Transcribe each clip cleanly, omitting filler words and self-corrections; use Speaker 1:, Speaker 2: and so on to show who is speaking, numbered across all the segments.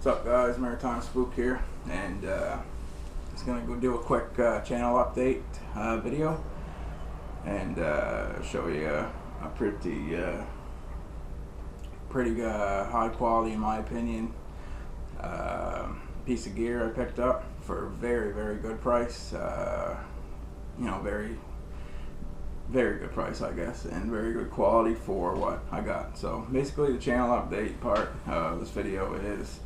Speaker 1: What's up, guys? Maritime Spook here, and just gonna go do a quick channel update video and show you a pretty high quality, in my opinion, piece of gear I picked up for a very good price. You know, very good price, I guess, and very good quality for what I got. So basically, the channel update part of this video is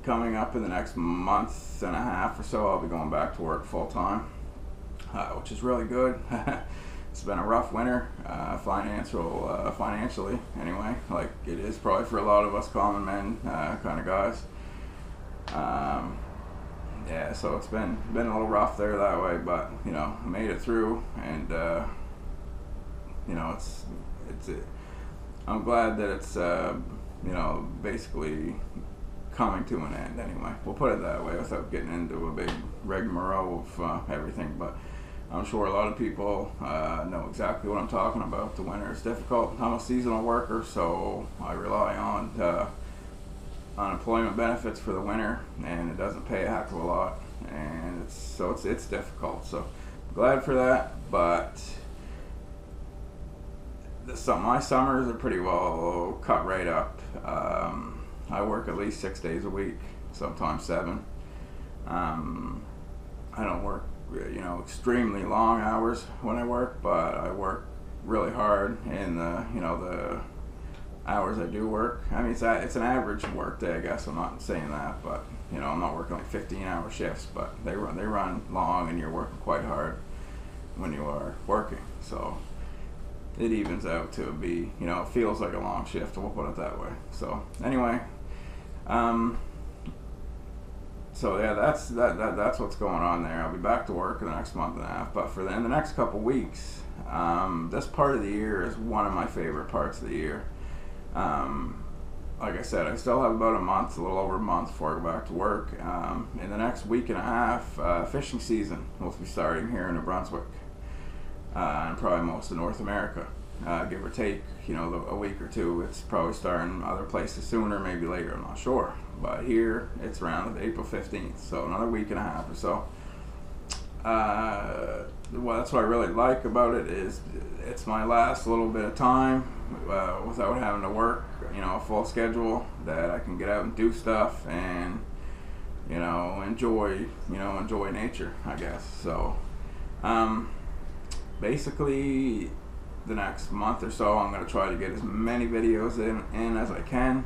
Speaker 1: coming up in the next month and a half or so. I'll be going back to work full time, which is really good. It's been a rough winter, financially anyway, like it is probably for a lot of us common men kind of guys. Yeah, so it's been a little rough there that way, but you know, made it through, and you know, I'm glad that it's you know, basically coming to an end anyway. We'll put it that way without getting into a big rigmarole of everything, but I'm sure a lot of people know exactly what I'm talking about. The winter is difficult. I'm a seasonal worker, so I rely on unemployment benefits for the winter, and it doesn't pay a heck of a lot, and it's difficult. So glad for that, but my summers are pretty well cut right up. I work at least 6 days a week, sometimes 7. I don't work, you know, extremely long hours when I work, but I work really hard in the, you know, the hours I do work. I mean, it's an average work day, I guess. I'm not saying that, but you know, I'm not working like 15-hour shifts, but they run long, and you're working quite hard when you are working. So it evens out to be, you know, it feels like a long shift, we'll put it that way. So anyway, so yeah, that's what's going on there. I'll be back to work in the next month and a half, but in the next couple weeks, this part of the year is one of my favorite parts of the year. Like I said, I still have about a month, a little over a month before I go back to work. In the next week and a half, fishing season will be starting here in New Brunswick, and probably most of North America, give or take, you know, a week or two. It's probably starting other places sooner, maybe later, I'm not sure. But here, it's around April 15th, so another week and a half or so. Well, that's what I really like about it, is it's my last little bit of time without having to work, you know, a full schedule, that I can get out and do stuff and, you know, enjoy nature, I guess. So basically, the next month or so, I'm going to try to get as many videos in as I can,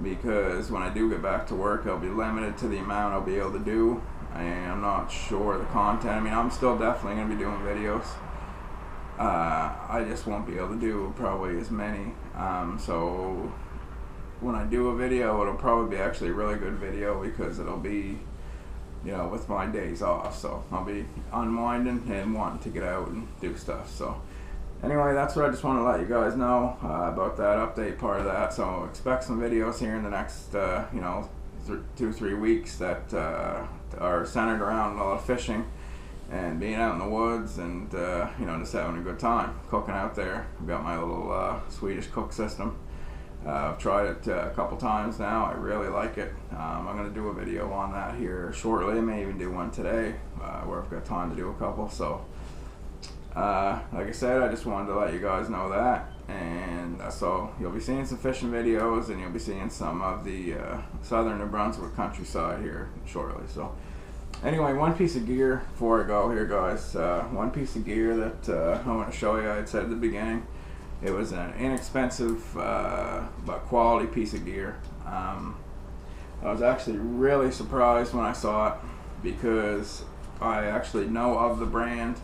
Speaker 1: because when I do get back to work, I'll be limited to the amount I'll be able to do, and I'm not sure the content. I mean, I'm still definitely going to be doing videos. I just won't be able to do probably as many. So when I do a video, it'll probably be actually a really good video, because it'll be, you know, with my days off. So I'll be unwinding and wanting to get out and do stuff. So anyway, that's what I just want to let you guys know about that update part of that. So expect some videos here in the next, you know, 2-3 weeks that are centered around a lot of fishing and being out in the woods, and you know, just having a good time cooking out there. I've got my little Swedish cook system. I've tried it a couple times now. I really like it. I'm going to do a video on that here shortly. I may even do one today where I've got time to do a couple. So like I said, I just wanted to let you guys know that, and so you'll be seeing some fishing videos, and you'll be seeing some of the southern New Brunswick countryside here shortly. So anyway, one piece of gear before I go here, guys. One piece of gear that I want to show you. I had said at the beginning, it was an inexpensive but quality piece of gear. I was actually really surprised when I saw it, because I actually know of the brand,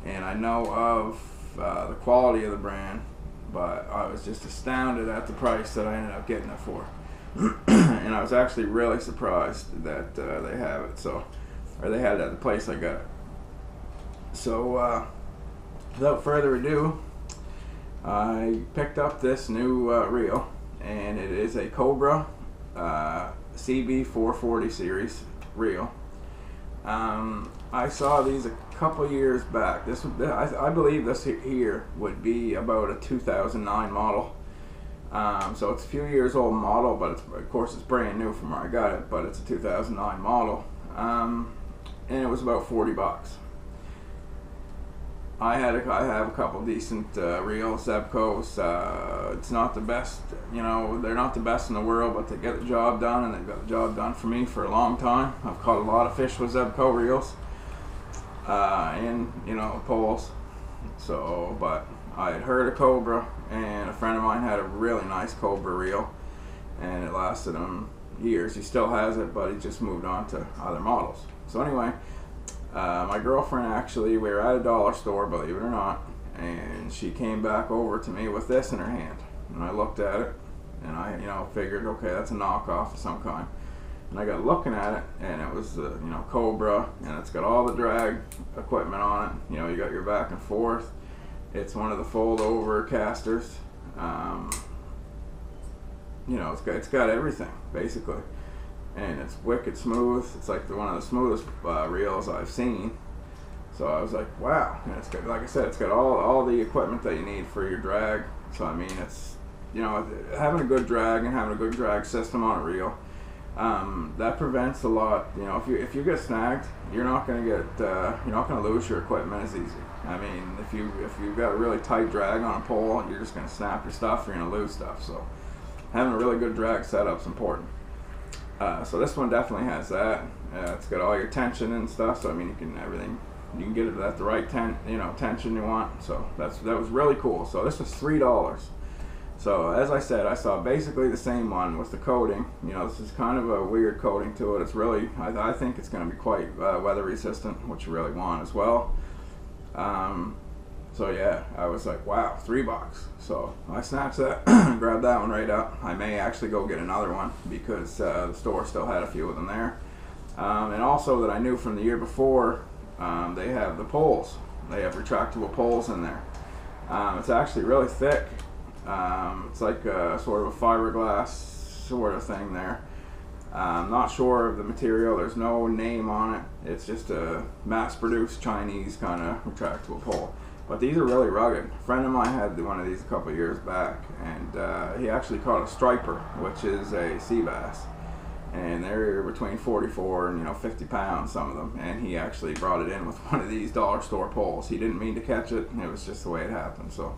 Speaker 1: and I know of the quality of the brand, but I was just astounded at the price that I ended up getting it for. And I was actually really surprised that they have it, or they had it at the place I got it. So without further ado, I picked up this new reel, and it is a Cobra CB 440 series reel. I saw these a couple years back. I believe this here would be about a 2009 model. So it's a few years old model, but of course it's brand new from where I got it, but it's a 2009 model. And it was about 40 bucks. I have a couple decent real Zebcos. It's not the best, you know, they're not the best in the world, but they get the job done, and they've got the job done for me for a long time. I've caught a lot of fish with Zebco reels, and, you know, poles. So, but I had heard of Cobra, and a friend of mine had a really nice Cobra reel, and it lasted him years. He still has it, but he just moved on to other models. So anyway, my girlfriend, actually, we were at a dollar store, believe it or not, and she came back over to me with this in her hand, and I looked at it, and I, you know, figured, okay, that's a knockoff of some kind. And I got looking at it, and it was, you know, Cobra, and it's got all the drag equipment on it. You know, you got your back and forth. It's one of the fold-over casters. You know, it's got everything basically, and it's wicked smooth. It's like one of the smoothest reels I've seen. So I was like, wow. And it's got, like I said, it's got all the equipment that you need for your drag. So I mean, it's, you know, having a good drag and having a good drag system on a reel, that prevents a lot. You know, if you get snagged, you're not gonna lose your equipment as easy. I mean, if you've got a really tight drag on a pole, you're just gonna snap your stuff. You're gonna lose stuff. So having a really good drag setup's important. So this one definitely has that. It's got all your tension and stuff. So I mean, you can get it at the right tension you want. So that was really cool. So this was $3. So as I said, I saw basically the same one with the coating. You know, this is kind of a weird coating to it. It's really, I think it's going to be quite weather resistant, which you really want as well. So yeah, I was like, wow, $3. So I snatched that, grabbed that one right up. I may actually go get another one because the store still had a few of them there. And also that I knew from the year before, they have the poles. They have retractable poles in there. It's actually really thick. It's like a sort of a fiberglass sort of thing there. I'm not sure of the material. There's no name on it. It's just a mass-produced Chinese kind of retractable pole. But these are really rugged. A friend of mine had one of these a couple of years back, and he actually caught a striper, which is a sea bass. And they're between 44 and 50 pounds, some of them. And he actually brought it in with one of these dollar store poles. He didn't mean to catch it. It was just the way it happened. So,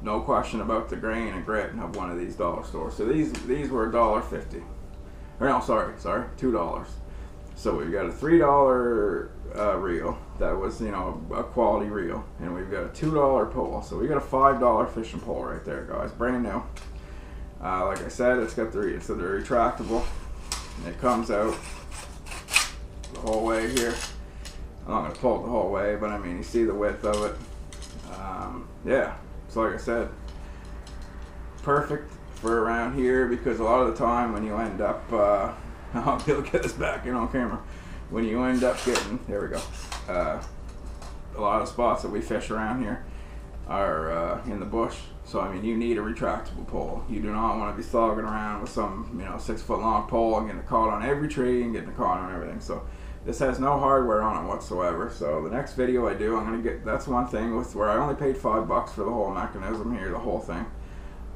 Speaker 1: no question about the grain and grit of one of these dollar stores. So these were $1.50. Or no, sorry, $2. So we've got a $3 reel that was, a quality reel, and we've got a $2 pole. So we got a $5 fishing pole right there, guys, brand new. Like I said, it's got the retractable. It comes out the whole way here. I'm not gonna pull it the whole way, but I mean, you see the width of it. Yeah, so like I said, perfect for around here, because a lot of the time when you end up, I'll get this back in on camera. When you end up getting, there we go, a lot of spots that we fish around here are in the bush. So I mean, you need a retractable pole. You do not want to be slogging around with some 6 foot long pole and getting caught on every tree and getting caught on everything. So this has no hardware on it whatsoever. So the next video I do, I'm gonna get, that's one thing with where I only paid $5 for the whole mechanism here, the whole thing.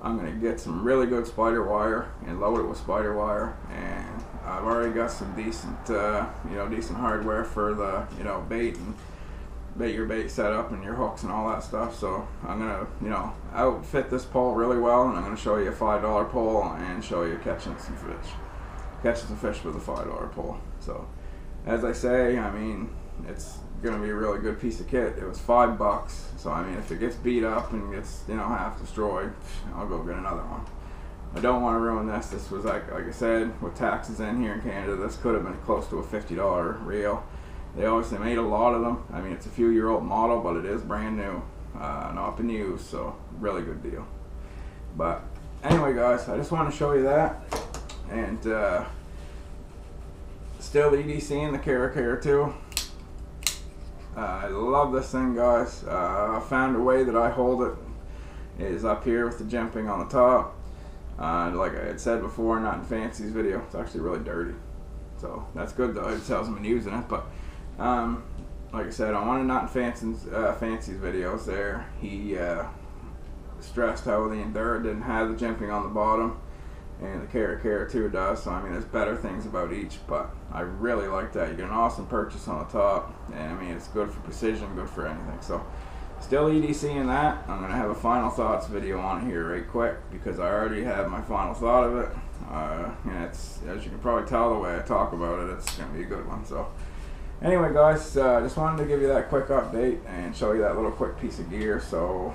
Speaker 1: I'm gonna get some really good spider wire and load it with spider wire, and I've already got some decent, decent hardware for the, bait and your bait setup and your hooks and all that stuff. So I'm gonna, outfit this pole really well, and I'm gonna show you a $5 pole and show you catching some fish with a $5 pole. So as I say, I mean, it's gonna be a really good piece of kit. It was $5. So I mean, if it gets beat up and gets, half destroyed, I'll go get another one. I don't want to ruin this. This was like I said, with taxes in here in Canada, this could have been close to a $50 reel. They obviously made a lot of them. I mean, it's a few-year-old model, but it is brand new, not been used, so really good deal. But anyway, guys, I just want to show you that, and still EDCing the Caracara 2. I love this thing, guys. I found a way that I hold it is up here with the jimping on the top. Like I had said before, not in Fancy's video, it's actually really dirty. So that's good though, it tells him using it. But like I said, on one of Not in Fancy's videos there, he stressed how the Endura didn't have the jimping on the bottom, and the Kara 2 does. So I mean, there's better things about each, but I really like that. You get an awesome purchase on the top, and I mean, it's good for precision, good for anything. So still EDC in that. I'm gonna have a final thoughts video on it here right quick, because I already have my final thought of it. And it's, as you can probably tell the way I talk about it, it's gonna be a good one. So anyway, guys, just wanted to give you that quick update and show you that little quick piece of gear. So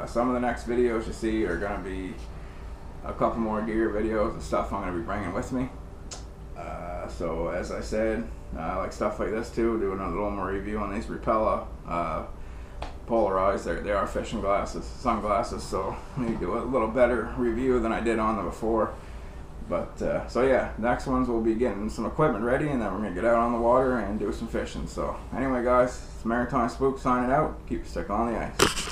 Speaker 1: some of the next videos you see are gonna be a couple more gear videos and stuff I'm gonna be bringing with me. So as I said, I like stuff like this too, doing a little more review on these Repella polarized. They are fishing glasses, sunglasses, so maybe do a little better review than I did on them before. But so yeah, next ones we'll be getting some equipment ready, and then we're gonna get out on the water and do some fishing. So anyway, guys, it's Maritime Spook signing out. Keep your stick on the ice.